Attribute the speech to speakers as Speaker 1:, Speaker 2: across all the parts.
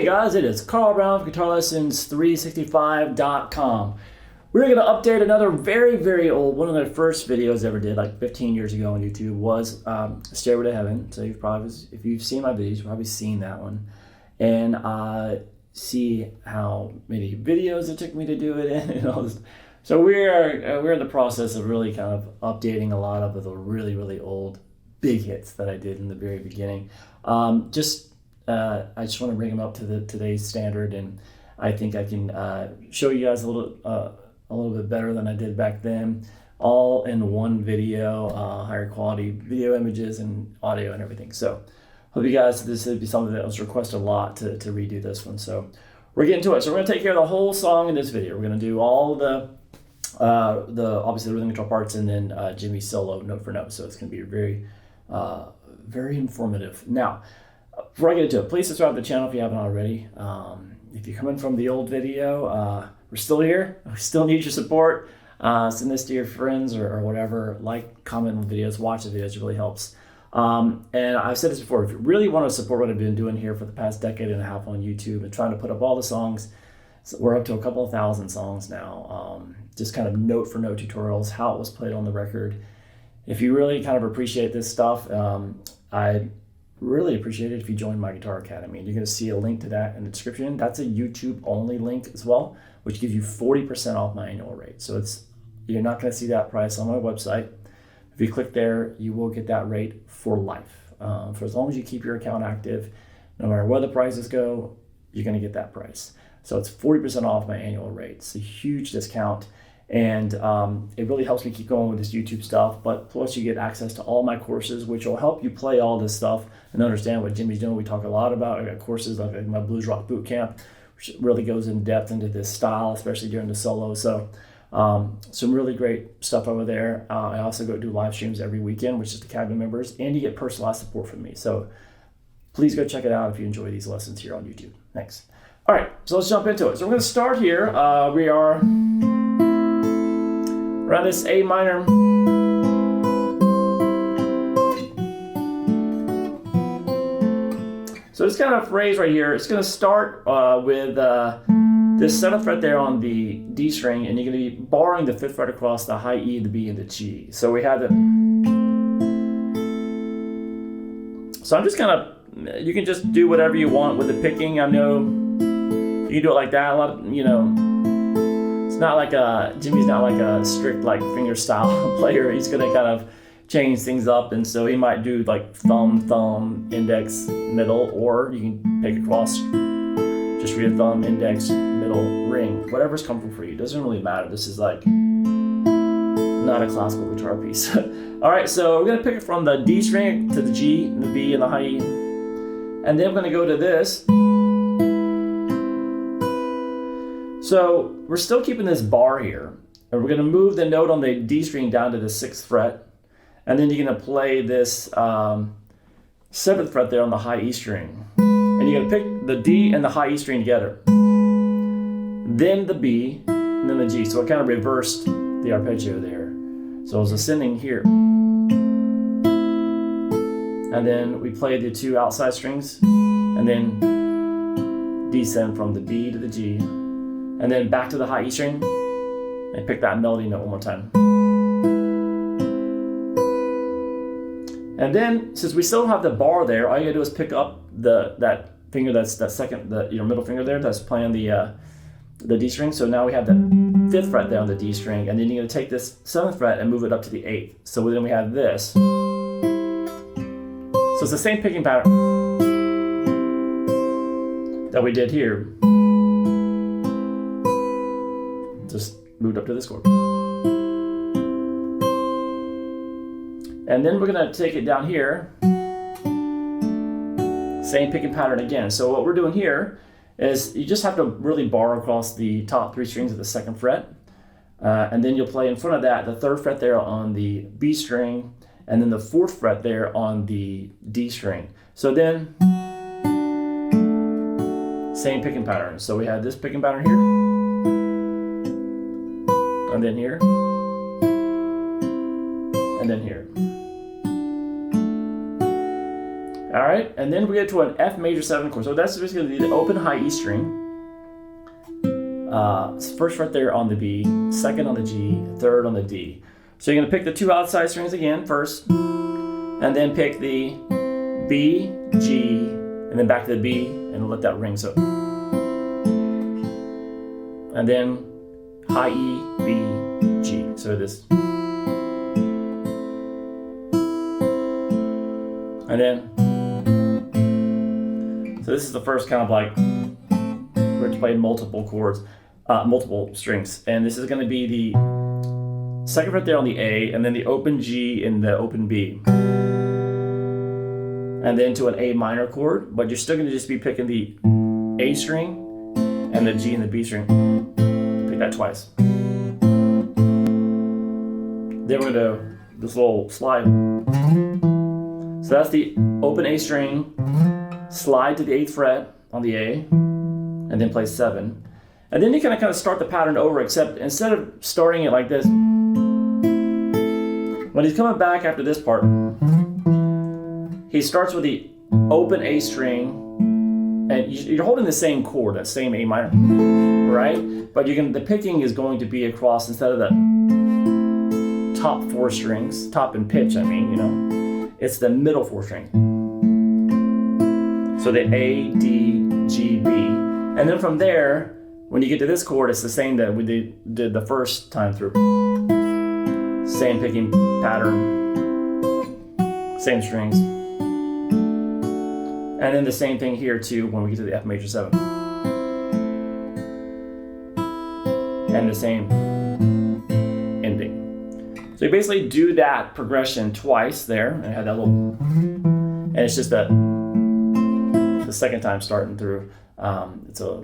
Speaker 1: Hey guys, it is Carl Brown from guitarlessons365.com. We're going to update another very old, one of the first videos I ever did, like 15 years ago on YouTube, was Stairway To Heaven. So you've probably, if you've seen my videos, you've probably seen that one. And see how many videos it took me to do it in and all this. So we're in the process of really kind of updating a lot of the really old big hits that I did in the very beginning. I just want to bring them up to today's standard, and I think I can show you guys a little bit better than I did back then, all in one video, higher quality video images and audio and everything. So hope you guys, this would be something that was requested a lot to redo this one. So we're getting to it. So we're going to take care of the whole song in this video. We're going to do all the obviously the rhythm control parts, and then Jimmy's solo note for note. So it's going to be very informative. Now, before I get into it, please subscribe to the channel if you haven't already. If you're coming from the old video, we're still here. We still need your support. Send this to your friends or whatever. Like, comment on the videos, watch the videos. It really helps. And I've said this before. If you really want to support what I've been doing here for the past decade and a half on YouTube and trying to put up all the songs, so we're up to a couple of thousand songs now. Just kind of note for note tutorials, how it was played on the record. If you really kind of appreciate this stuff, I'd really appreciate it if you join my Guitar Academy. And you're going to see a link to that in the description. That's a YouTube only link as well, which gives you 40% off my annual rate. So you're not going to see that price on my website. If you click there, you will get that rate for life. For as long as you keep your account active, no matter where the prices go, you're going to get that price. So it's 40% off my annual rate. It's a huge discount. And it really helps me keep going with this YouTube stuff. But plus you get access to all my courses, which will help you play all this stuff and understand what Jimmy's doing. We talk a lot about, I got courses like my Blues Rock Boot Camp, which really goes in depth into this style, especially during the solo. So some really great stuff over there. I also go do live streams every weekend, which is the Academy members, and you get personalized support from me. So please go check it out if you enjoy these lessons here on YouTube. Thanks. All right, so let's jump into it. So we're going to start here. We are around this A minor. So this kind of phrase right here, it's going to start with this 7th fret there on the D string, and you're going to be barring the 5th fret across the high E, the B, and the G. So we have the. So I'm just kind of, you can just do whatever you want with the picking. I know you can do it like that. A lot of, it's not like Jimmy's not like a strict like finger style player. He's going to kind of change things up, and so he might do like thumb, index, middle, or you can pick across, just read a thumb, index, middle, ring, whatever's comfortable for you. It doesn't really matter. This is like not a classical guitar piece. All right, so we're gonna pick it from the D string to the G and the B and the high E, and then I'm gonna go to this. So we're still keeping this bar here, and we're gonna move the note on the D string down to the 6th fret. And then you're going to play this 7th fret there on the high E string. And you're going to pick the D and the high E string together. Then the B, and then the G. So it kind of reversed the arpeggio there. So it was ascending here. And then we play the 2 outside strings, and then descend from the B to the G. And then back to the high E string, and pick that melody note one more time. And then, since we still have the bar there, all you gotta do is pick up that finger, that's that second, your middle finger there, that's playing the D string. So now we have the 5th fret there on the D string, and then you're gonna take this 7th fret and move it up to the 8th. So then we have this. So it's the same picking pattern that we did here. Just moved up to this chord. And then we're going to take it down here, same picking pattern again. So what we're doing here is you just have to really bar across the top 3 strings of the 2nd fret, and then you'll play in front of that the 3rd fret there on the B string, and then the 4th fret there on the D string. So then, same picking pattern. So we have this picking pattern here, and then here, and then here. All right, and then we get to an F major 7 chord. So that's basically going to be the open high E string. First fret there on the B, second on the G, third on the D. So you're going to pick the 2 outside strings again first, and then pick the B, G, and then back to the B, and let that ring. So, and then high E, B, G. So this, and then, so this is the first kind of like, we're to play multiple chords, multiple strings, and this is going to be the second fret there on the A, and then the open G and the open B, and then to an A minor chord, but you're still going to just be picking the A string and the G and the B string. Pick that twice. Then we're going to do this little slide. So that's the open A string, slide to the 8th fret on the A, and then play 7. And then you kind of start the pattern over, except instead of starting it like this, when he's coming back after this part, he starts with the open A string, and you're holding the same chord, that same A minor, right? But the picking is going to be across, instead of the top 4 strings, top in pitch, I mean, you know, it's the middle 4 strings. So the A, D, G, B. And then from there, when you get to this chord, it's the same that we did the first time through. Same picking pattern, same strings. And then the same thing here too when we get to the F major 7. And the same ending. So you basically do that progression twice there, and I had that little, and it's just that the second time starting through, it's a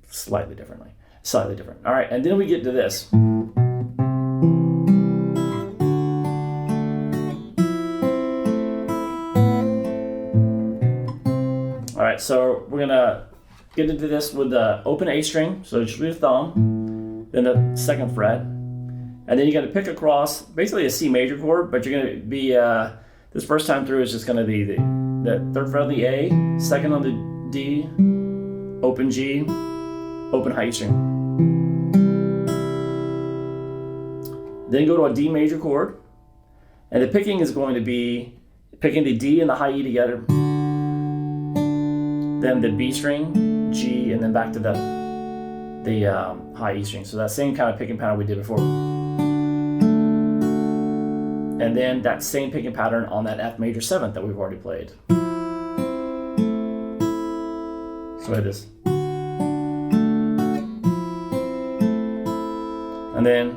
Speaker 1: slightly different. All right, and then we get to this. All right, so we're gonna get into this with the open A string, so just with your thumb, then the 2nd fret, and then you're gonna pick across basically a C major chord, but you're gonna be, this first time through is just gonna be the 3rd fret on the A, 2nd on the D, open G, open high E string. Then go to a D major chord, and the picking is going to be picking the D and the high E together, then the B string, G, and then back to the high E string. So that same kind of picking pattern we did before. And then that same picking pattern on that F major 7th that we've already played. So it is. And then,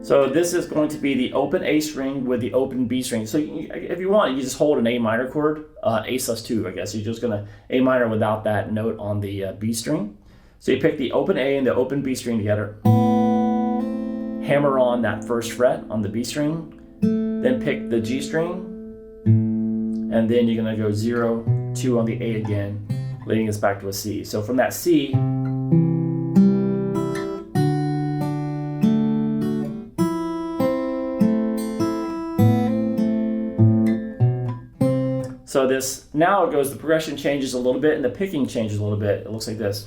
Speaker 1: so this is going to be the open A string with the open B string. So if you want, you just hold an A minor chord, A sus2, I guess. You're just gonna A minor without that note on the B string. So you pick the open A and the open B string together, hammer on that 1st fret on the B string, then pick the G string, and then you're gonna go 0, 2 on the A again, leading us back to a C. So from that C, so this, now it goes, the progression changes a little bit and the picking changes a little bit. It looks like this.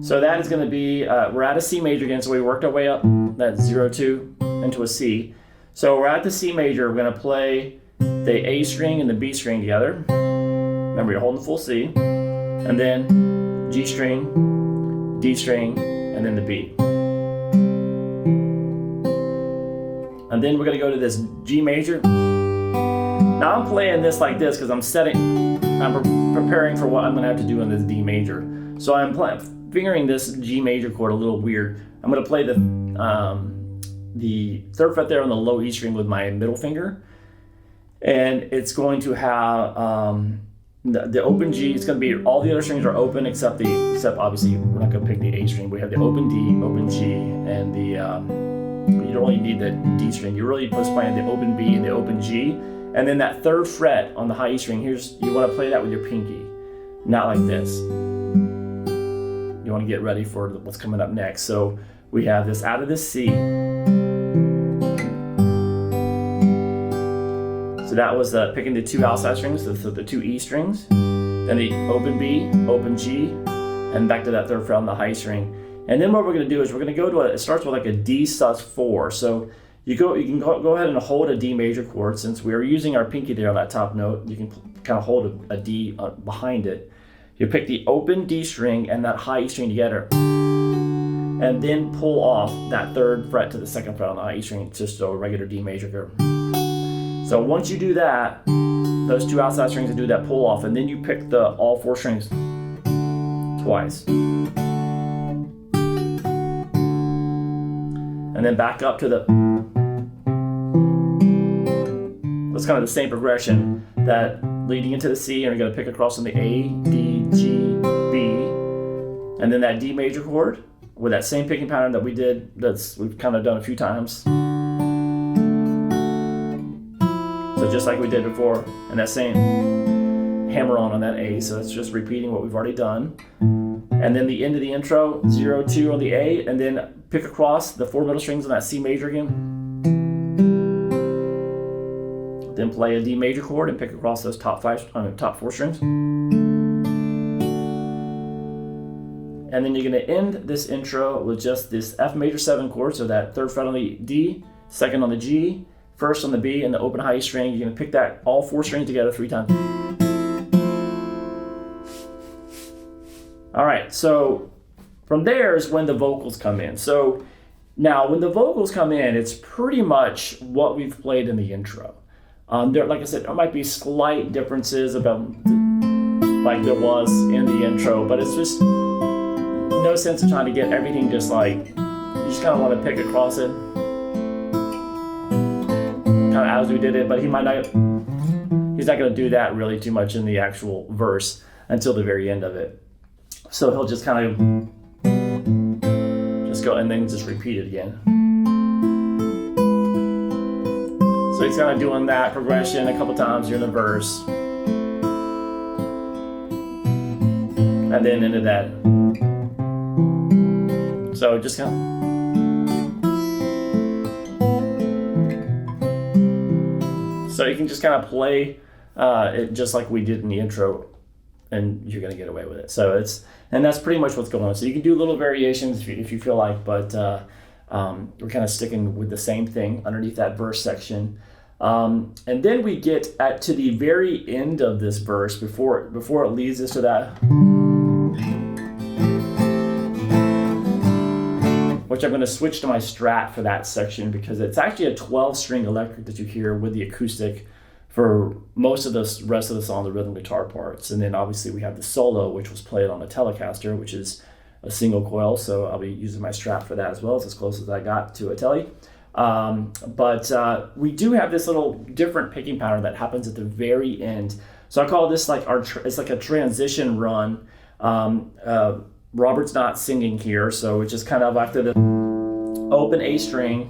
Speaker 1: So that is going to be, we're at a C major again, so we worked our way up, that 0, 2, into a C. So we're at the C major, we're going to play the A string and the B string together. Remember, you're holding the full C. And then G string, D string, and then the B. And then we're going to go to this G major. Now I'm playing this like this because I'm preparing for what I'm going to have to do on this D major. So I'm fingering this G major chord a little weird. I'm going to play the 3rd fret there on the low E string with my middle finger. And it's going to have the open G. It's going to be, all the other strings are open except obviously we're not going to pick the A string. We have the open D, open G, and the you don't really need the D string. You really just play the open B and the open G. And then that 3rd fret on the high E string, you want to play that with your pinky, not like this. You want to get ready for what's coming up next. So we have this out of the C. So that was picking the 2 outside strings, so the 2 E strings, then the open B, open G, and back to that 3rd fret on the high string. And then what we're going to do is we're going to go to it starts with like a D sus4. So you can go ahead and hold a D major chord. Since we are using our pinky there on that top note, you can kind of hold a D behind it. You pick the open D string and that high E string together, and then pull off that 3rd fret to the 2nd fret on the high E string, just a regular D major chord. So once you do that, those 2 outside strings and do that pull off, and then you pick all 4 strings twice. And then back up to that's kind of the same progression that leading into the C, and you're going to pick across on the A, D, G, B, and then that D major chord with that same picking pattern that we've kind of done a few times. So just like we did before, and that same hammer on that A, so it's just repeating what we've already done. And then the end of the intro, 0, 2 on the A, and then pick across the 4 middle strings on that C major again. Then play a D major chord and pick across those top 4 strings. And then you're going to end this intro with just this F major 7 chord, so that 3rd fret on the D, 2nd on the G, 1st on the B, and the open high E string. You're going to pick all 4 strings together 3 times. All right, so from there is when the vocals come in. So now when the vocals come in, it's pretty much what we've played in the intro. Like I said, there might be slight differences about like there was in the intro, but it's just no sense in trying to get everything just like, you just kind of want to pick across it, kind of as we did it, but he's not going to do that really too much in the actual verse until the very end of it. So he'll just kind of just go and then just repeat it again. So he's kind of doing that progression a couple times during the verse. And then into that. So just kind of. So you can just kind of play it just like we did in the intro, and you're going to get away with it. So and that's pretty much what's going on. So you can do little variations if you feel like, but we're kind of sticking with the same thing underneath that verse section. And then we get to the very end of this verse before it leads us to that, which I'm going to switch to my Strat for that section, because it's actually a 12-string electric that you hear with the acoustic for most of the rest of the song, the rhythm guitar parts. And then obviously we have the solo, which was played on a Telecaster, which is a single coil. So I'll be using my Strat for that as well. It's as close as I got to a Tele. But we do have this little different picking pattern that happens at the very end. So I call this like it's like a transition run. Robert's not singing here, so it's just kind of after the open A string,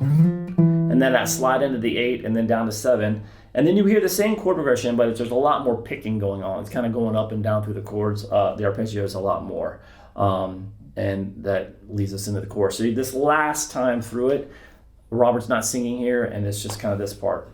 Speaker 1: and then that slide into the 8, and then down to 7. And then you hear the same chord progression, but there's a lot more picking going on. It's kind of going up and down through the chords. The arpeggios a lot more. And that leads us into the chorus. So this last time through it, Robert's not singing here, and it's just kind of this part.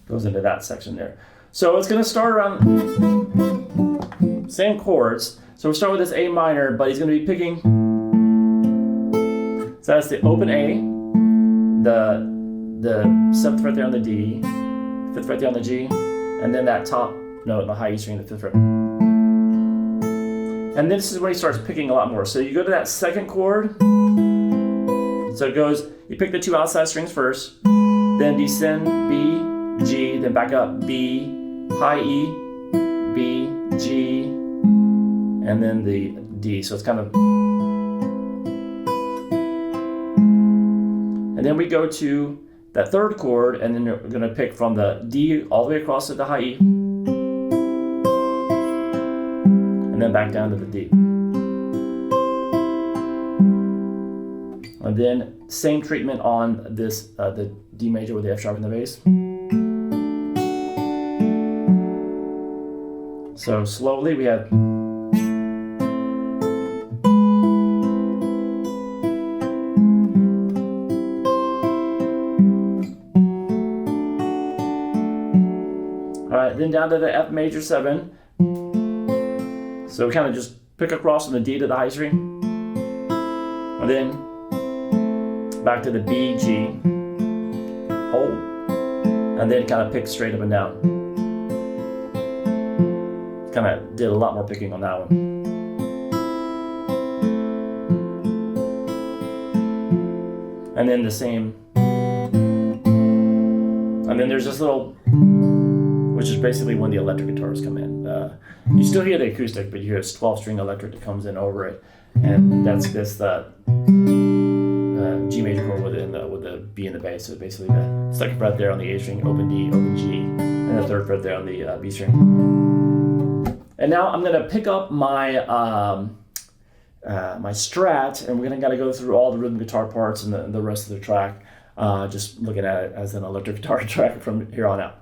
Speaker 1: Goes into that section there. So it's going to start around same chords. So we start with this A minor, but he's going to be picking. So that's the open A, the 7th fret there on the D, 5th fret there on the G, and then that top note, the high E string, the 5th fret. And this is where he starts picking a lot more. So you go to that second chord. So it goes, you pick the 2 outside strings first, then descend B, G, then back up B, high E, B, G, and then the D. So it's kind of. And then we go to that third chord, and then we're going to pick from the D all the way across to the high E, and then back down to the D. And then same treatment on this, the D major with the F sharp in the bass. So slowly we have. All right, then down to the F major 7. So we kind of just pick across from the D to the high string. And then back to the B, G, hold, and then kind of pick straight up and down. Kind of did a lot more picking on that one. And then the same. And then there's this little, which is basically when the electric guitars come in. You still hear the acoustic, but you hear this 12-string electric that comes in over it, and that's this G major chord with the B in the bass. So basically the second fret there on the A string, open D, open G, and the third fret there on the B string. And now I'm gonna pick up my my Strat, and we're gonna gotta go through all the rhythm guitar parts and the rest of the track, just looking at it as an electric guitar track from here on out.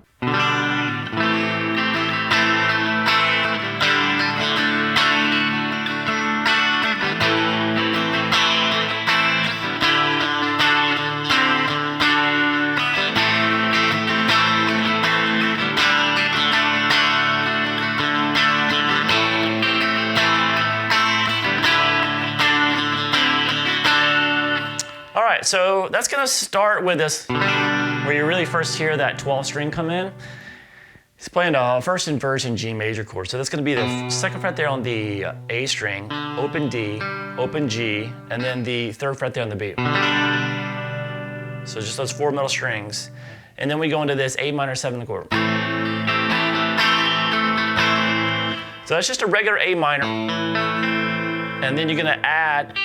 Speaker 1: So that's gonna start with this, where you really first hear that 12 string come in. He's playing a first inversion G major chord. So that's gonna be the second fret there on the A string, open D, open G, and then the third fret there on the B. So just those 4 middle strings. And then we go into this A minor 7 chord. So that's just a regular A minor. And then you're gonna add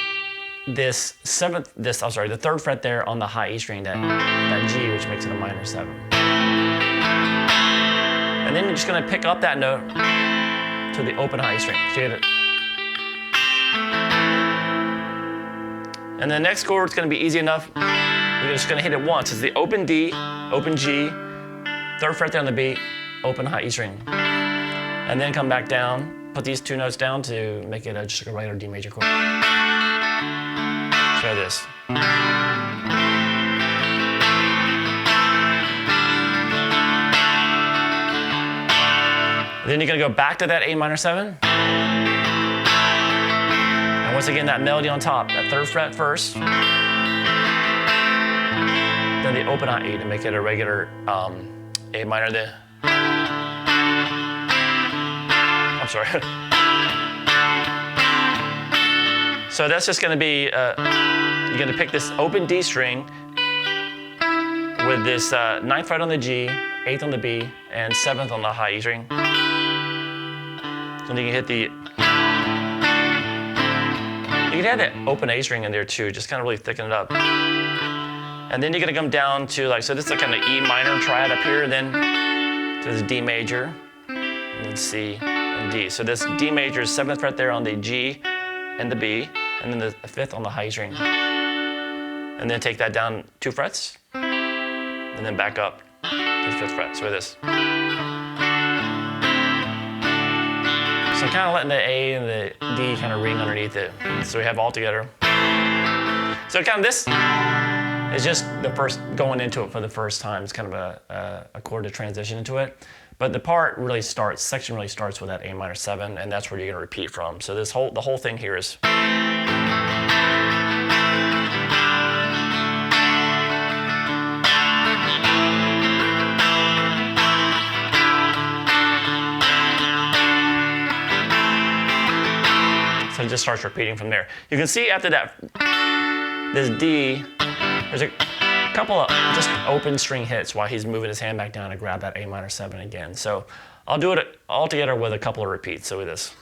Speaker 1: the third fret there on the high E string, that G, which makes it a minor 7. And then you're just gonna pick up that note to the open high E string. So you get it. And the next chord is gonna be easy enough. You're just gonna hit it once. It's the open D, open G, third fret there on the B, open high E string. And then come back down, put these 2 notes down to make it just like a regular D major chord. Try this. Then you're gonna go back to that A minor 7. And once again, that melody on top, that third fret first. Then the open high E to make it a regular A minor there. I'm sorry. So that's just gonna be, you're gonna pick this open D string with this 9th fret on the G, 8th on the B, and 7th on the high E string. So then you can hit you can add that open A string in there too, just kind of really thicken it up. And then you're gonna come down to so this is a kind of E minor triad up here, then to this D major, and then C and D. So this D major is 7th fret there on the G and the B, and then the 5th on the high string. And then take that down 2 frets, and then back up to the 5th fret. So this. So I'm kind of letting the A and the D kind of ring underneath it. So we have all together. So kind of this is just the first, going into it for the first time. It's kind of a chord to transition into it. But the section really starts with that A minor 7, and that's where you're gonna repeat from. So the whole thing here is. So it just starts repeating from there. You can see after that, this D, there's a couple of just open string hits while he's moving his hand back down to grab that A minor 7 again. So I'll do it all together with a couple of repeats. So with this.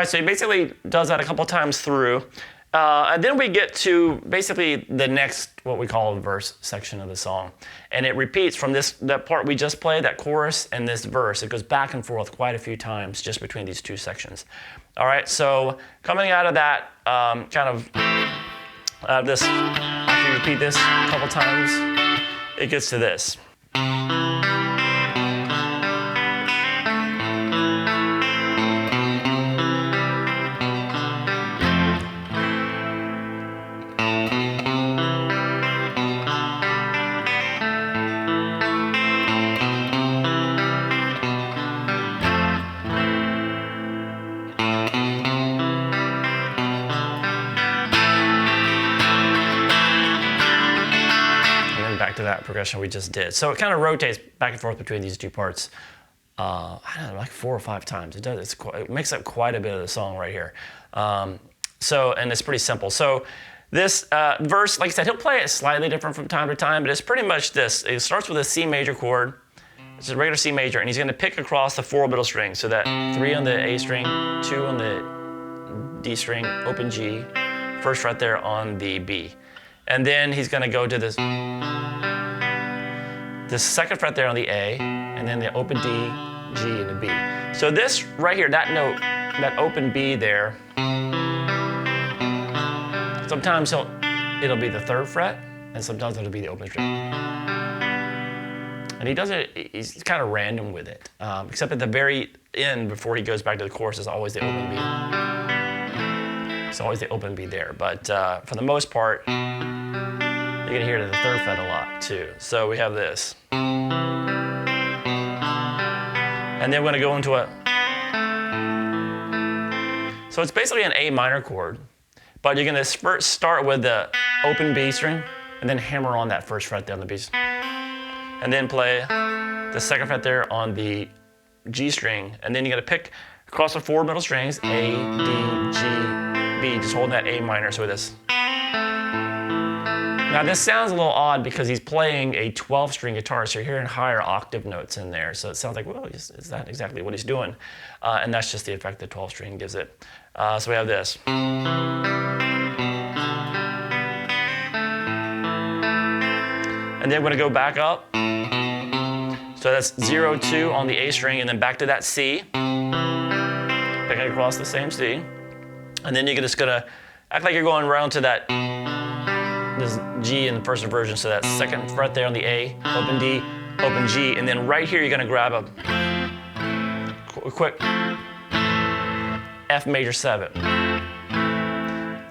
Speaker 2: right, so he basically does that a couple times through. And then we get to basically the next, what we call the verse section of the song. And it repeats from that part we just played, that chorus, and this verse. It goes back and forth quite a few times just between these two sections. All right, so coming out of that, this, after you repeat this a couple times, it gets to this. To that progression we just did. So it kind of rotates back and forth between these two parts, I don't know, like 4 or 5 times. It does. It makes up quite a bit of the song right here. And it's pretty simple. So this verse, like I said, he'll play it slightly different from time to time, but it's pretty much this. It starts with a C major chord. It's a regular C major, and he's going to pick across the 4 middle strings. So that 3 on the A string, 2 on the D string, open G, first fret there on the B. And then he's going to go to this second fret there on the A, and then the open D, G, and the B. So this right here, that note, that open B there, sometimes it'll be the 3rd fret, and sometimes it'll be the open string. And he does it, he's kind of random with it, except at the very end, before he goes back to the chorus, is always the open B. It's always the open B there, but for the most part, you're gonna hear it at the 3rd fret a lot too. So we have this. And then we're gonna go into so it's basically an A minor chord, but you're gonna first start with the open B string, and then hammer on that 1st fret there on the B string. And then play the 2nd fret there on the G string, and then you're gonna pick across the 4 middle strings, A, D, G, B, just holding that A minor, so this. Now this sounds a little odd because he's playing a 12-string guitar, so you're hearing higher octave notes in there. So it sounds like, well, is that exactly what he's doing? And that's just the effect the 12-string gives it. So we have this. And then we're gonna go back up. So that's 0, 2 on the A string, and then back to that C. Picking across the same C. And then you're just gonna act like you're going around to that this G in the first inversion, so that 2nd fret there on the A, open D, open G, and then right here you're gonna grab a quick F major 7.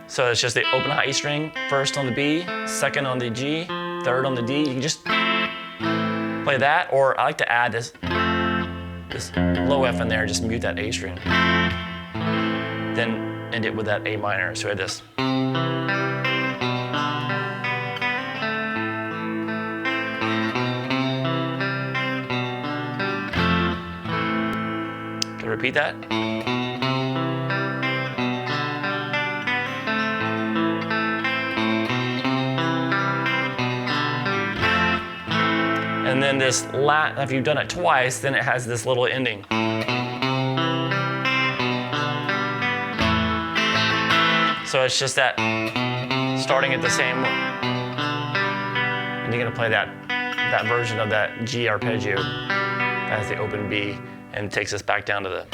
Speaker 2: So it's just the open high E string, 1st on the B, 2nd on the G, 3rd on the D. You can just play that, or I like to add this low F in there, just mute that A string. Then end it with that A minor, so we have this. Repeat that. And then this if you've done it twice, then it has this little ending. So it's just that starting at the same, and you're gonna play that version of that G arpeggio as the open B, and takes us back down to the.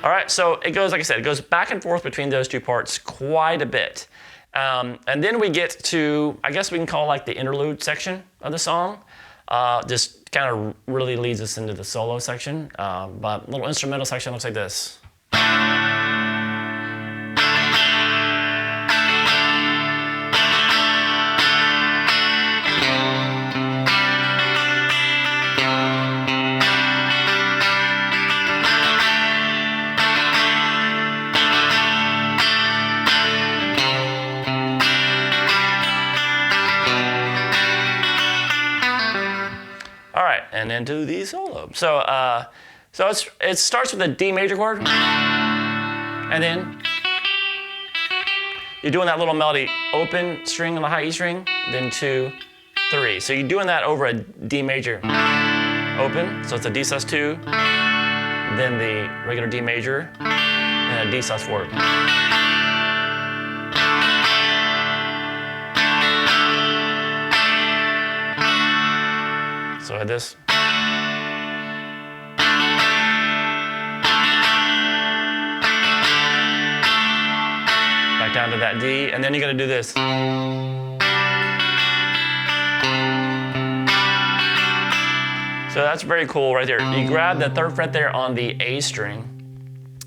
Speaker 2: All right, so it goes, like I said, it goes back and forth between those two parts quite a bit. And then we get to, I guess we can call like the interlude section of the song. Just kind of really leads us into the solo section. But little instrumental section looks like this. And into the solo. So it starts with a D major chord, and then you're doing that little melody, open string on the high E string, then 2, 3. So you're doing that over a D major. open, so it's a D sus2, then the regular D major, and a D sus4. So I had this. Back down to that D, and then you're gonna do this. So that's very cool right there. You grab the 3rd fret there on the A string,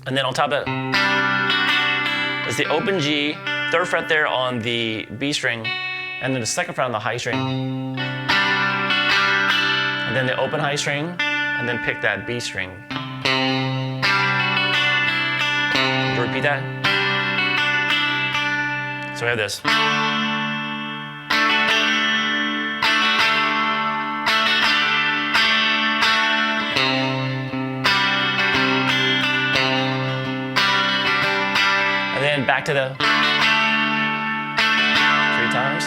Speaker 2: and then on top of it is the open G, 3rd fret there on the B string, and then the 2nd fret on the high string. And then the open high string, and then pick that B string. Would you repeat that? So we have this. And then back to the 3 times.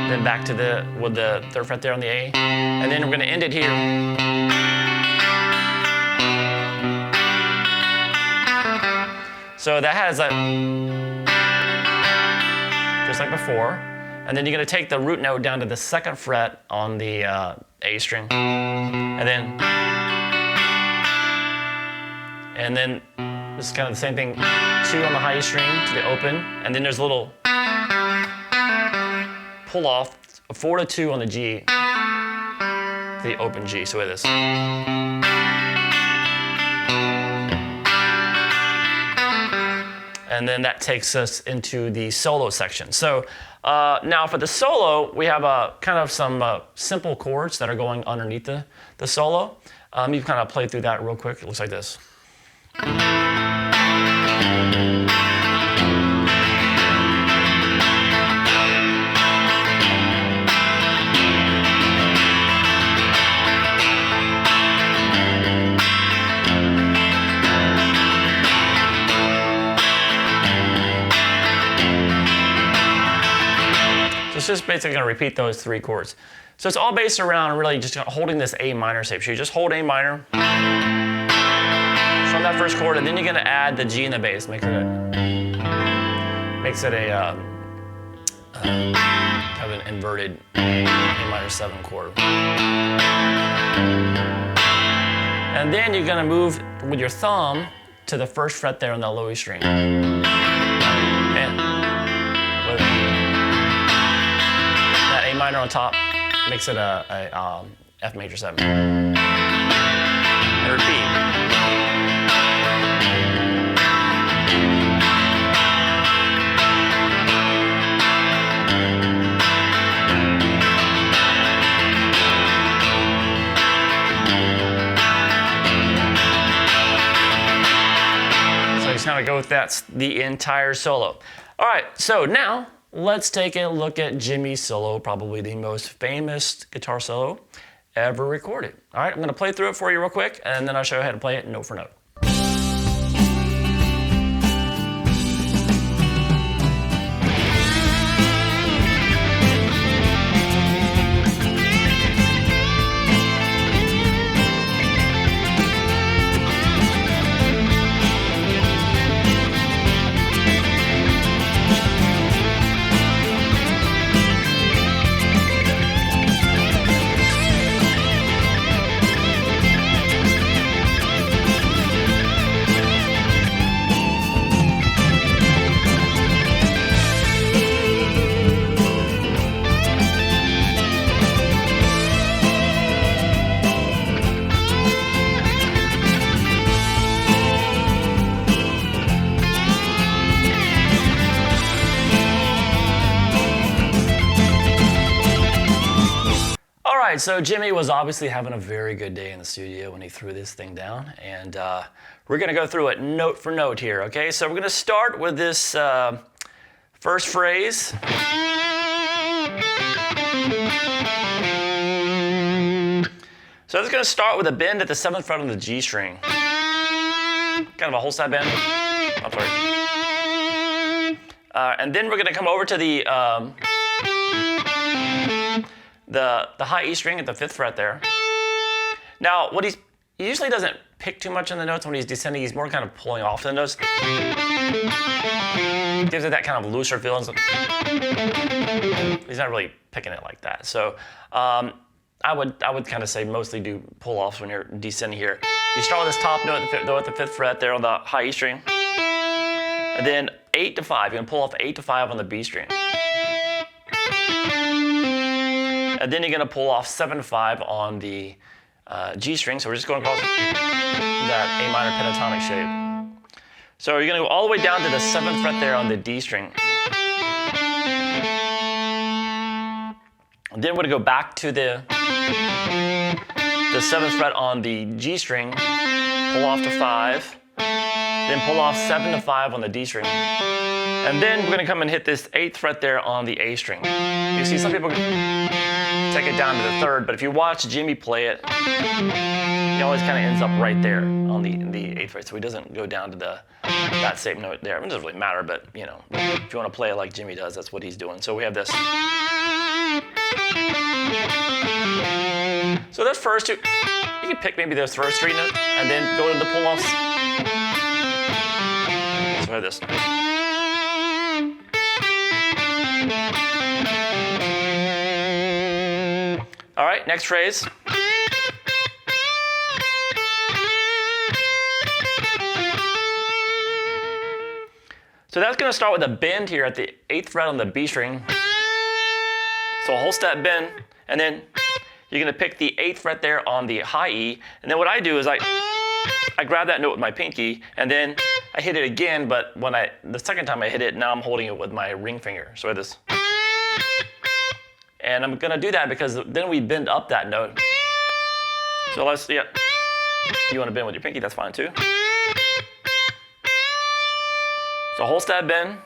Speaker 2: Then back to the, with the 3rd fret there on the A. And then we're gonna end it here. So that has a, just like before. And then you're gonna take the root note down to the 2nd fret on the A string. And then this is kind of the same thing, 2 on the high string to the open, and then there's a little pull off, a 4 to 2 on the G, to the open G, so it is. And then that takes us into the solo section. So now for the solo, we have kind of some simple chords that are going underneath the solo. You kind of play through that real quick. It looks like this. So it's just basically going to repeat those 3 chords. So it's all based around really just holding this A minor shape. So you just hold A minor from that 1st chord, and then you're going to add the G in the bass. Makes it a kind of an inverted A minor 7 chord. And then you're going to move with your thumb to the 1st fret there on the low E string. And with that A minor on top makes it a F major 7. And repeat. Kind of go with that the entire solo. All right, so now let's take a look at Jimmy's solo, probably the most famous guitar solo ever recorded. All right, I'm going to play through it for you real quick, and then I'll show you how to play it note for note. So Jimmy was obviously having a very good day in the studio when he threw this thing down, and we're going to go through it note for note here, okay? So we're going to start with this first phrase. So it's going to start with a bend at the 7th fret on the G string. Kind of a whole side bend. I'm sorry. And then we're going to come over to the the high E string at the 5th fret there. Now, he usually doesn't pick too much on the notes when he's descending. He's more kind of pulling off the notes. Gives it that kind of looser feel. He's not really picking it like that. So I would kind of say mostly do pull offs when you're descending here. You start with this top note at the 5th fret there on the high E string, and then 8 to 5. You're gonna pull off 8 to 5 on the B string, and then you're gonna pull off 7 to 5 on the G string. So we're just going across that A minor pentatonic shape. So you're gonna go all the way down to the 7th fret there on the D string. And then we're gonna go back to the 7th fret on the G string, pull off to 5, then pull off 7 to 5 on the D string. And then we're gonna come and hit this 8th fret there on the A string. You see some people take it down to the 3rd, but if you watch Jimmy play it, he always kind of ends up right there on the 8th fret, so he doesn't go down to that same note there. It doesn't really matter, but you know, if you want to play it like Jimmy does, that's what he's doing. So we have this. So those first two, you can pick maybe those first 3 notes and then go to the pull-offs. So we have this. All right, next phrase. So that's going to start with a bend here at the 8th fret on the B string. So a whole step bend, and then you're going to pick the 8th fret there on the high E, and then what I do is I grab that note with my pinky, and then I hit it again, but the second time I hit it, now I'm holding it with my ring finger. So I have this. And I'm going to do that because then we bend up that note. So if you want to bend with your pinky, that's fine too. So whole step bend,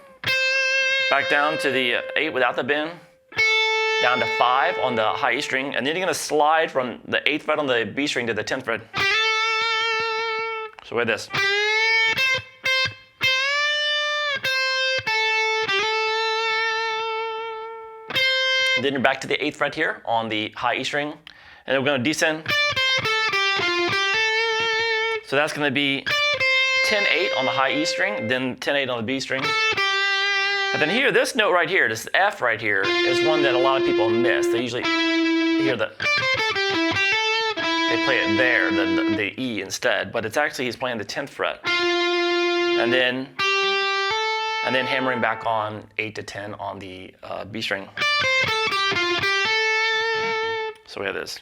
Speaker 2: back down to the 8 without the bend, down to 5 on the high E string, and then you're going to slide from the 8th fret on the B string to the 10th fret. So with this. Then you're back to the 8th fret here on the high E string, and then we're going to descend. So that's going to be 10-8 on the high E string, then 10-8 on the B string. And then here, this note right here, this F right here, is one that a lot of people miss. They usually hear they play it there, the E instead, but it's actually he's playing the 10th fret. And then hammering back on 8 to 10 on the B string. So we have this.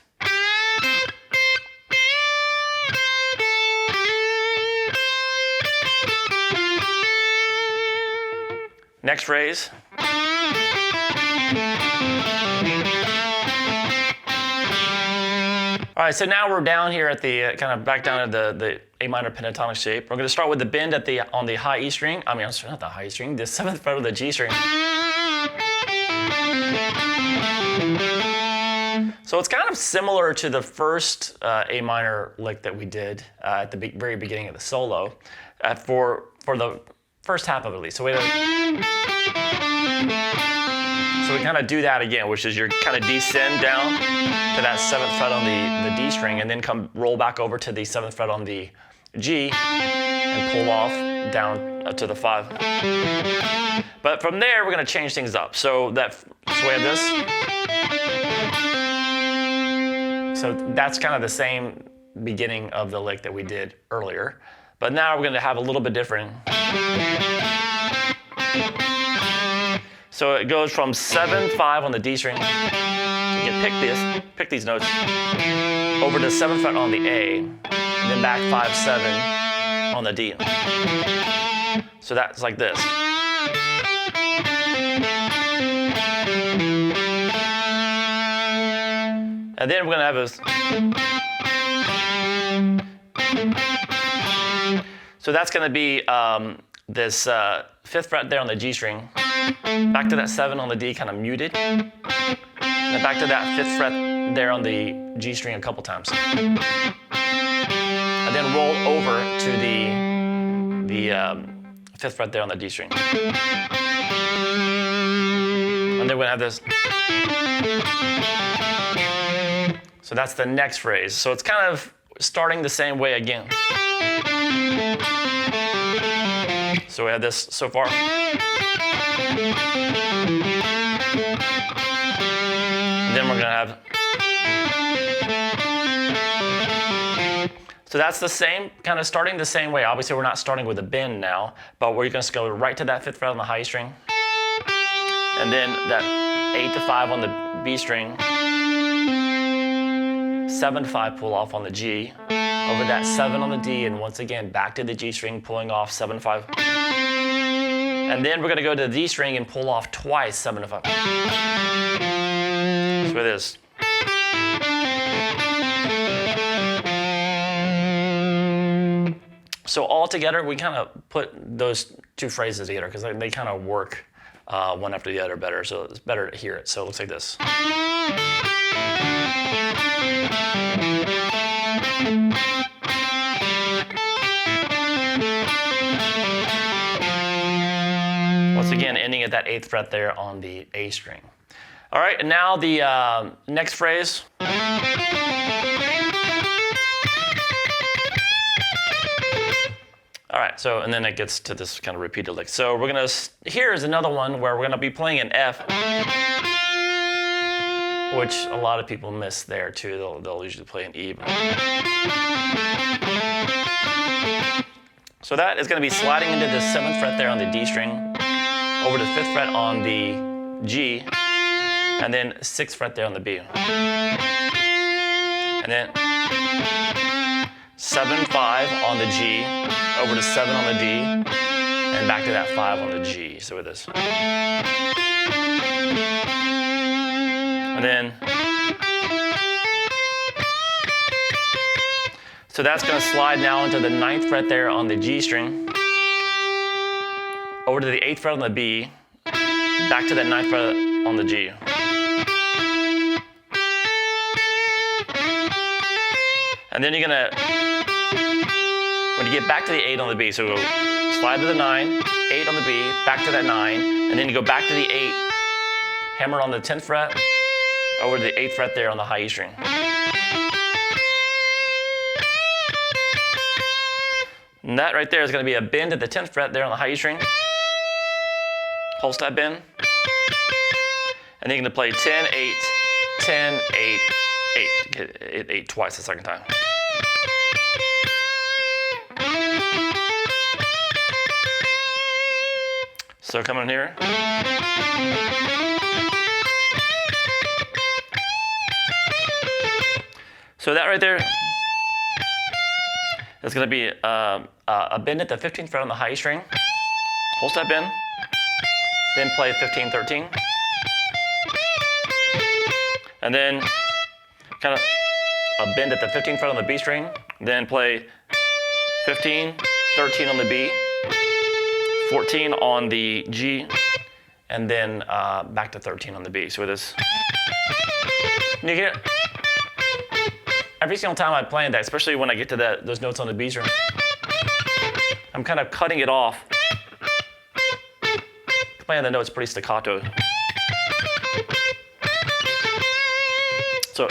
Speaker 2: Next phrase. All right, so now we're down here at the kind of back down at the A minor pentatonic shape. We're going to start with the bend on the high E string. I mean, not the high E string, the 7th fret of the G string. So it's kind of similar to the first A minor lick that we did at the very beginning of the solo for the first half of it at least. So we kind of do that again, which is you kind of descend down to that 7th fret on the D string, and then roll back over to the 7th fret on the G and pull off down to the 5. But from there, we're going to change things up. So we have this. So that's kind of the same beginning of the lick that we did earlier. But now we're going to have a little bit different. So it goes from 7-5 on the D string. You can pick these notes over to 7th fret on the A, and then back 5-7 on the D. So that's like this. And then we're going to have this. So that's going to be this 5th fret there on the G string, back to that 7 on the D, kind of muted, and then back to that 5th fret there on the G string a couple times, and then roll over to the 5th fret there on the D string, and then we're going to have this. So that's the next phrase. So it's kind of starting the same way again. So we have this so far. And then we're going to have. So that's the same, kind of starting the same way. Obviously, we're not starting with a bend now, but we're going to go right to that 5th fret on the high string. And then that 8 to 5 on the B string. 7 to 5 pull off on the G. Over that 7 on the D, and once again, back to the G string, pulling off 7 to 5. And then we're going to go to the D string and pull off twice 7 to 5. So it is. So all together, we kind of put those two phrases together because they kind of work one after the other better. So it's better to hear it. So it looks like this. Once again, ending at that 8th fret there on the A string. All right, and now the next phrase. All right, so, and then it gets to this kind of repeated lick. So we're gonna, here is another one where we're gonna be playing an F, which a lot of people miss there too. They'll usually play an E. So that is gonna be sliding into the 7th fret there on the D string, over the 5th fret on the G, and then 6th fret there on the B. And then 7, 5 on the G, over to 7 on the D, and back to that 5 on the G. So with this. And then, so that's going to slide now into the 9th fret there on the G string, over to the 8th fret on the B, back to that 9th fret on the G. And then you're going to, when you get back to the 8 on the B, so go slide to the 9, 8 on the B, back to that 9, and then you go back to the 8, hammer on the 10th fret, over to the 8th fret there on the high E string. And that right there is going to be a bend at the 10th fret there on the high E string. Whole step bend. And then you're going to play 10, 8, 10, 8, 8. Get 8 twice the second time. So come in here. So that right there is going to be a bend at the 15th fret on the high E string. Whole step bend. Then play 15, 13. And then kind of a bend at the 15th fret on the B string. Then play 15, 13 on the B. 14 on the G, and then back to 13 on the B. So with this, you get every single time I'm playing that, especially when I get to those notes on the B string, I'm kind of cutting it off. Playing the notes pretty staccato. So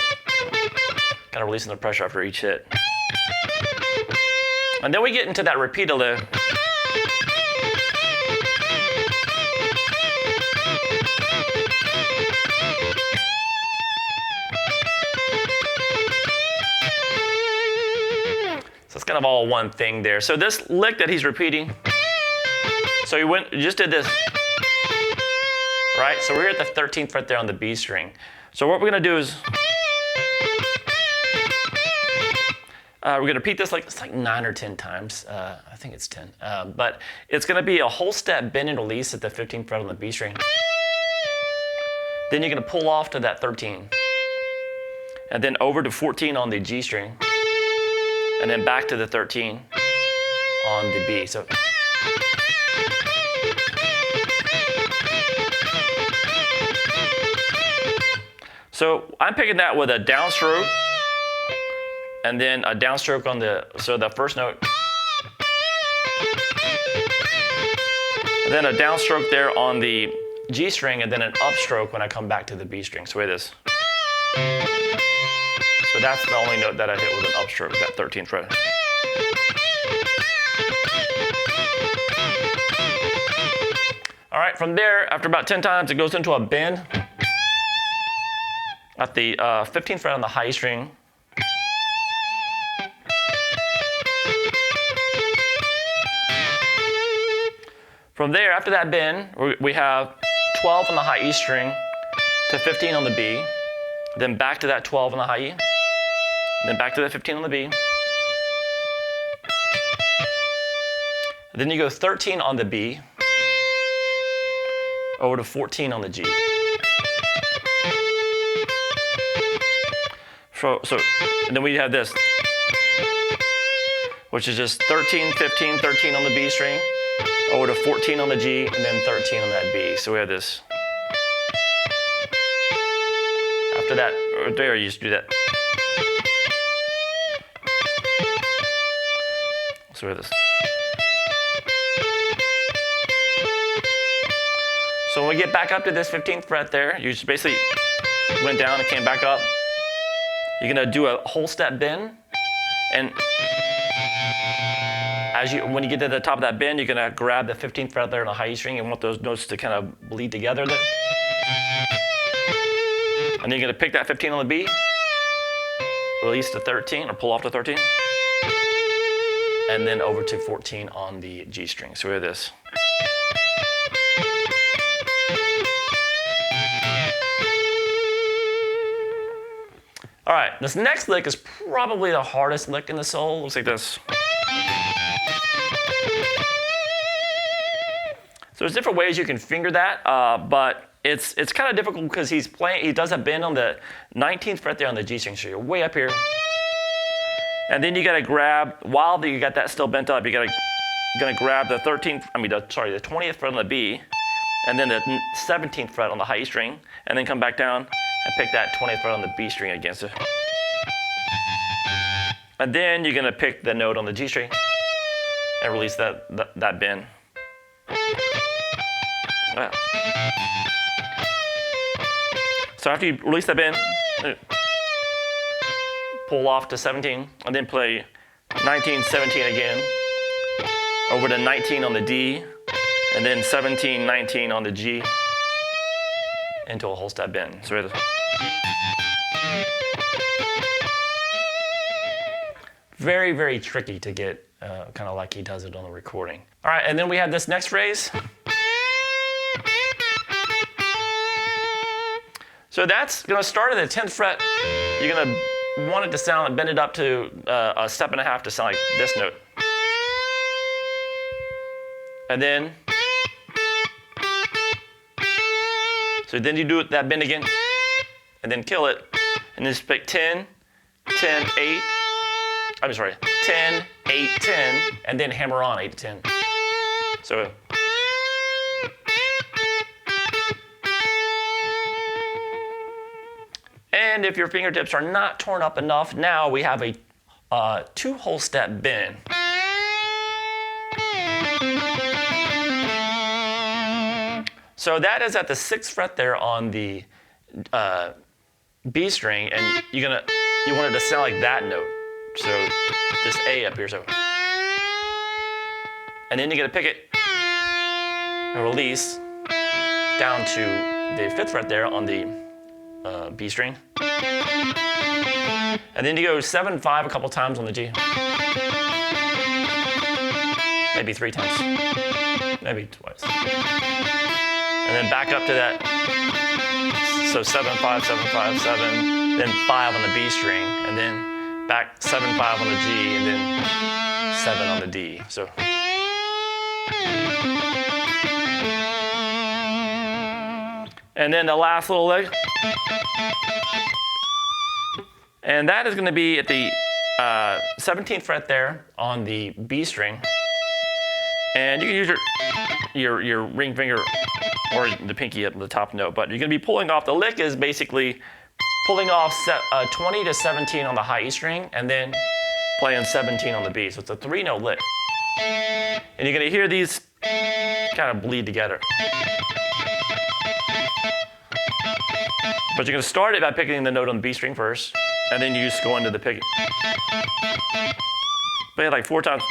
Speaker 2: kind of releasing the pressure after each hit. And then we get into that repeatedly. It's kind of all one thing there. So this lick that he's repeating, so you just did this, right? So we're at the 13th fret there on the B string. So what we're gonna do is, we're gonna repeat this it's like 9 or 10 times. I think it's 10. But it's gonna be a whole step bend and release at the 15th fret on the B string. Then you're gonna pull off to that 13. And then over to 14 on the G string. And then back to the 13 on the B. So I'm picking that with a downstroke, and then a downstroke on the first note. And then a downstroke there on the G string, and then an upstroke when I come back to the B string. So wait this. So So that's the only note that I hit with an upstroke, that 13th fret. All right, from there, after about 10 times, it goes into a bend at the 15th fret on the high string. From there, after that bend, we have 12 on the high E string to 15 on the B, then back to that 12 on the high E, then back to that 15 on the B. Then you go 13 on the B, over to 14 on the G. So and then we have this, which is just 13, 15, 13 on the B string, over to 14 on the G, and then 13 on that B. So we have this. After that, or there you just do that. So we have this. So when we get back up to this 15th fret there, you just basically went down and came back up. You're gonna do a whole step bend, and when you get to the top of that bend, you're gonna grab the 15th fret there on the high E string and want those notes to kind of bleed together there. And then you're gonna pick that 15 on the B, release to 13, or pull off to 13, and then over to 14 on the G string. So we have this. All right, this next lick is probably the hardest lick in the solo. Looks like this. So there's different ways you can finger that, but it's kind of difficult because he does a bend on the 19th fret there on the G string, so you're way up here. And then you gotta grab, while you got that still bent up, gonna grab the 20th fret on the B, and then the 17th fret on the high E string, and then come back down and pick that 20th fret on the B string against it. And then you're gonna pick the note on the G string and release that bend. Wow. So after you release that bend, pull off to 17, and then play 19, 17 again, over to 19 on the D, and then 17, 19 on the G, into a whole step bend. So it is. Very, very tricky to get, kind of like he does it on the recording. All right, and then we have this next phrase. So that's gonna start at the 10th fret. You're gonna want it to sound, bend it up to a step and a half to sound like this note. And then, so then you do that bend again, and then kill it, and then just pick 10, 10, 8, 10, 8, 10, and then hammer on 8 to 10. So, and if your fingertips are not torn up enough, now we have a 2 whole step bend. So that is at the 6th fret there on the B string, and you want it to sound like that note. So this A up here, so. And then you're gonna pick it and release down to the 5th fret there on the B string. And then you go 7, 5 a couple times on the G. Maybe 3 times, maybe twice. And then back up to that, so 7, 5, 7, 5, 7, then 5 on the B string, and then back 7, 5 on the G, and then 7 on the D. So. And then the last little leg. And that is going to be at the 17th fret there on the B string. And you can use your ring finger or the pinky at the top note, but you're going to be pulling off. The lick is basically pulling off 20 to 17 on the high E string, and then playing 17 on the B. So it's a 3-note lick. And you're going to hear these kind of bleed together. But you're going to start it by picking the note on the B string first, and then you just go into the pick. Play it like 4 times.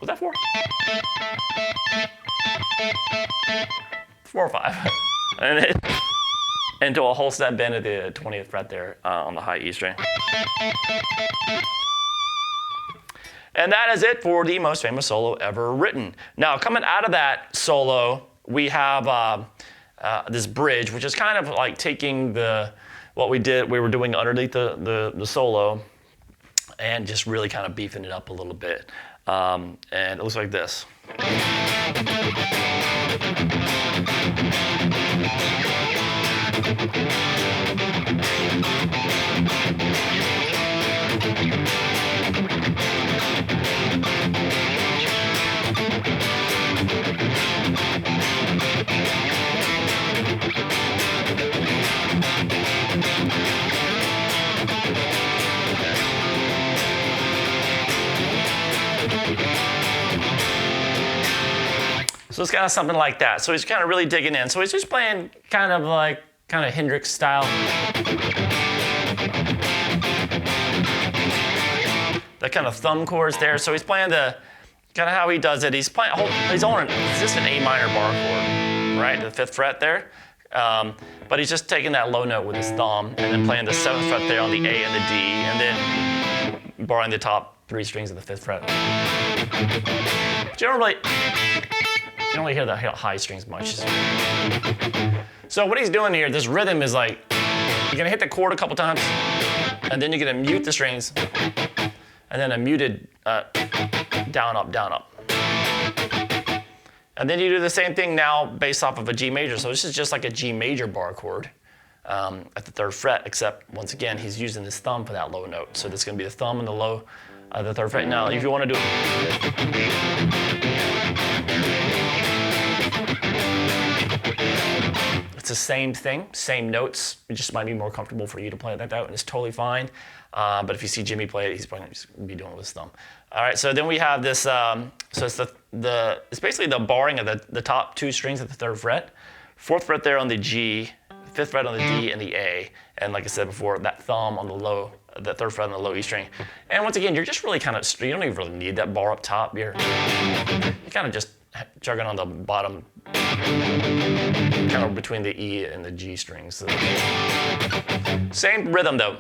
Speaker 2: Was that 4? 4 or 5. And it, into a whole step bend at the 20th fret there on the high E string. And that is it for the most famous solo ever written. Now, coming out of that solo, we have this bridge, which is kind of like taking what we were doing underneath the solo, and just really kind of beefing it up a little bit. And it looks like this. So it's kind of something like that. So he's kind of really digging in. So he's just playing kind of Hendrix style. The kind of thumb chords there. So he's playing kind of how he does it. He's on just an A minor bar chord, right? The 5th fret there. But he's just taking that low note with his thumb and then playing the 7th fret there on the A and the D, and then borrowing the top 3 strings of the 5th fret. But you don't really hear the high strings much. So what he's doing here, this rhythm is like, you're gonna hit the chord a couple times, and then you're gonna mute the strings, and then a muted down, up, down, up. And then you do the same thing now based off of a G major. So this is just like a G major bar chord at the 3rd fret, except once again, he's using his thumb for that low note. So this is gonna be the thumb and the low, the 3rd fret. Now, if you wanna do it, it's the same thing, same notes. It just might be more comfortable for you to play it like that, and it's totally fine. But if you see Jimmy play it, he's probably just gonna be doing it with his thumb. All right, so then we have this. So it's it's basically the barring of the top 2 strings at the 3rd fret, 4th fret there on the G, 5th fret on the D and the A, and like I said before, that thumb on the 3rd fret on the low E string. And once again, you're just really kind of, you don't even really need that bar up top. You're kind of just chugging on the bottom, kind of between the E and the G strings. So, same rhythm though.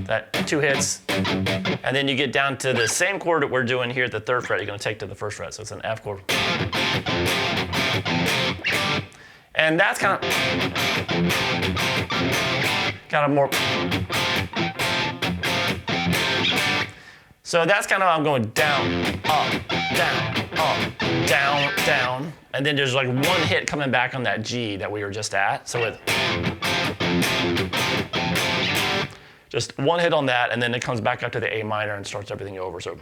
Speaker 2: That 2 hits, and then you get down to the same chord that we're doing here at the 3rd fret. You're going to take to the 1st fret, so it's an F chord. And that's kind of more. So that's kind of how I'm going down, up, down, down, and then there's like 1 hit coming back on that G that we were just at. So with just 1 hit on that, and then it comes back up to the A minor and starts everything over. So.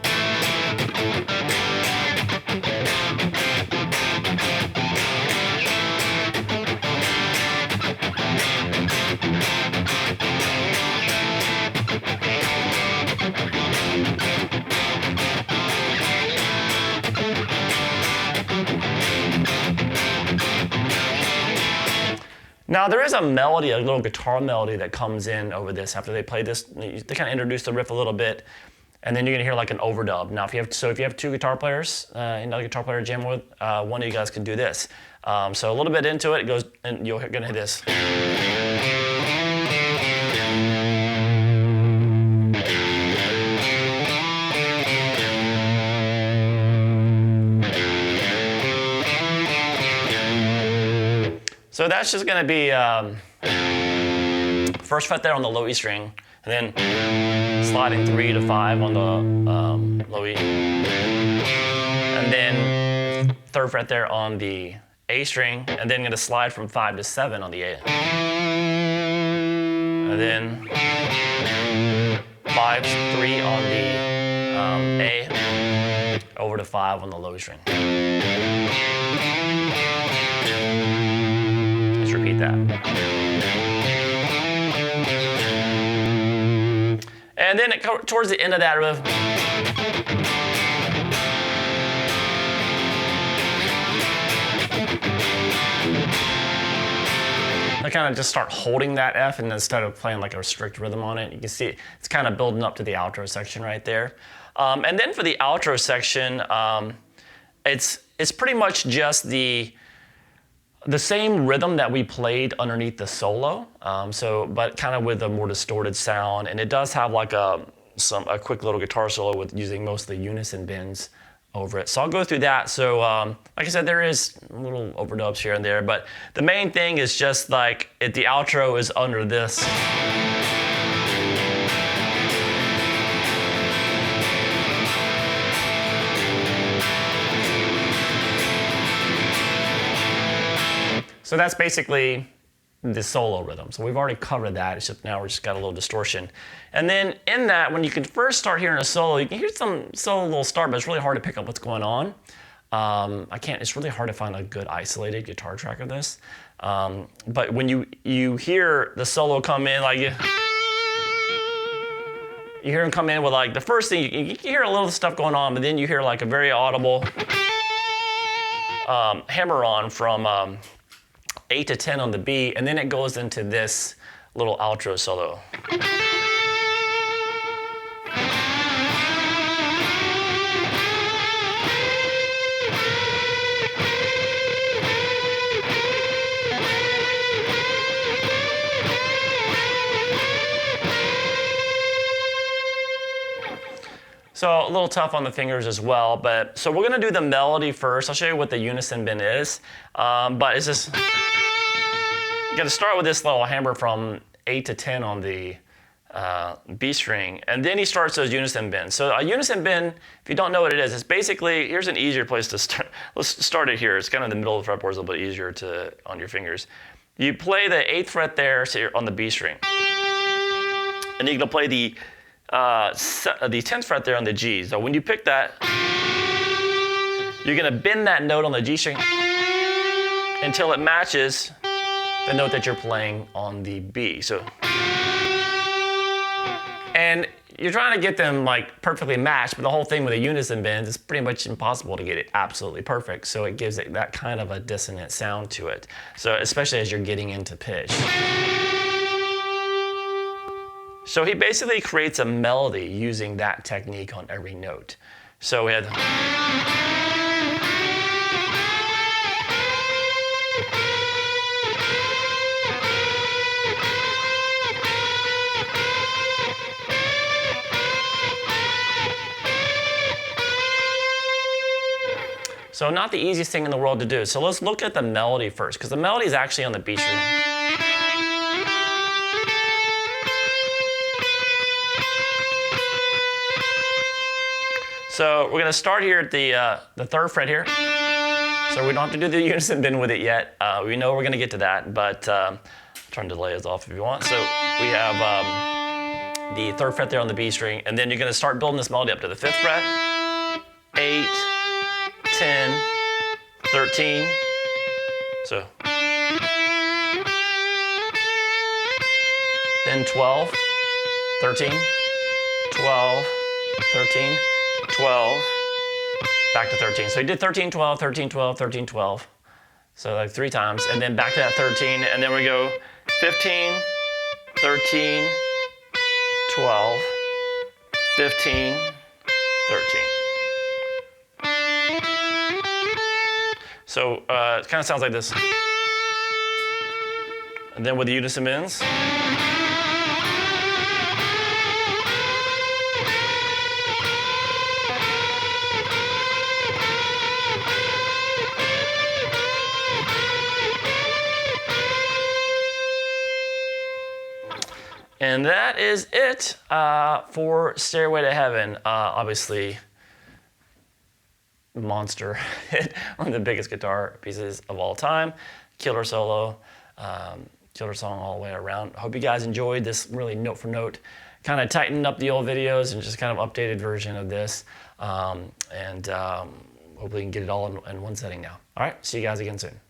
Speaker 2: Now there is a melody, a little guitar melody that comes in over this after they play this. They kind of introduce the riff a little bit, and then you're gonna hear like an overdub. Now if you have 2 guitar players, another guitar player to jam with, one of you guys can do this. So a little bit into it goes, and you're gonna hear this. So that's just gonna be 1st fret there on the low E string, and then sliding 3 to 5 on the low E, and then 3rd fret there on the A string, and then gonna slide from 5 to 7 on the A, and then 5, 3 on the A, over to 5 on the low E string. Repeat that. And then towards the end of that riff, kind of just start holding that F, and instead of playing like a strict rhythm on it, you can see it's kind of building up to the outro section right there. And then for the outro section, it's pretty much just the same rhythm that we played underneath the solo, but kind of with a more distorted sound, and it does have like a quick little guitar solo with using mostly unison bends over it. So I'll go through that. So like I said, there is little overdubs here and there, but the main thing is just like the outro is under this. So that's basically the solo rhythm. So we've already covered that. It's just now we're just got a little distortion. And then in that, when you can first start hearing a solo, you can hear some solo little start, but it's really hard to pick up what's going on. It's really hard to find a good isolated guitar track of this. But when you hear the solo come in, like you hear him come in with like the first thing, you hear a little stuff going on, but then you hear like a very audible hammer on from 8 to 10 on the B, and then it goes into this little outro solo. So a little tough on the fingers as well, but so we're gonna do the melody first. I'll show you what the unison bend is, but it's just, you gotta start with this little hammer from 8 to 10 on the B string, and then he starts those unison bends. So a unison bend, if you don't know what it is, it's basically, here's an easier place to start. Let's start it here. It's kind of in the middle of the fretboard, it's a little bit easier on your fingers. You play the 8th fret there, so you're on the B string. And you're gonna play the 10th fret there on the G. So when you pick that, you're gonna bend that note on the G string until it matches the note that you're playing on the B. And you're trying to get them like perfectly matched, but the whole thing with a unison bend is pretty much impossible to get it absolutely perfect. So it gives it that kind of a dissonant sound to it. So especially as you're getting into pitch. So he basically creates a melody using that technique on every note. So we had. So not the easiest thing in the world to do. So let's look at the melody first, because the melody is actually on the B string. So we're gonna start here at the 3rd fret here. So we don't have to do the unison bend with it yet. We know we're gonna get to that, but I'm trying to delay us off if you want. So we have the 3rd fret there on the B string, and then you're gonna start building this melody up to the 5th fret, 8, 10, 13. So then 12, 13, 12, 13, 12, back to 13. So he did 13, 12, 13, 12, 13, 12. So like 3 times, and then back to that 13, and then we go 15, 13, 12, 15, 13. So it kind of sounds like this. And then with the unison bends. And that is it for Stairway to Heaven. Obviously, monster hit, one of the biggest guitar pieces of all time. Killer solo, killer song all the way around. Hope you guys enjoyed this really note for note, kind of tightened up the old videos and just kind of updated version of this. Hopefully you can get it all in one setting now. All right, see you guys again soon.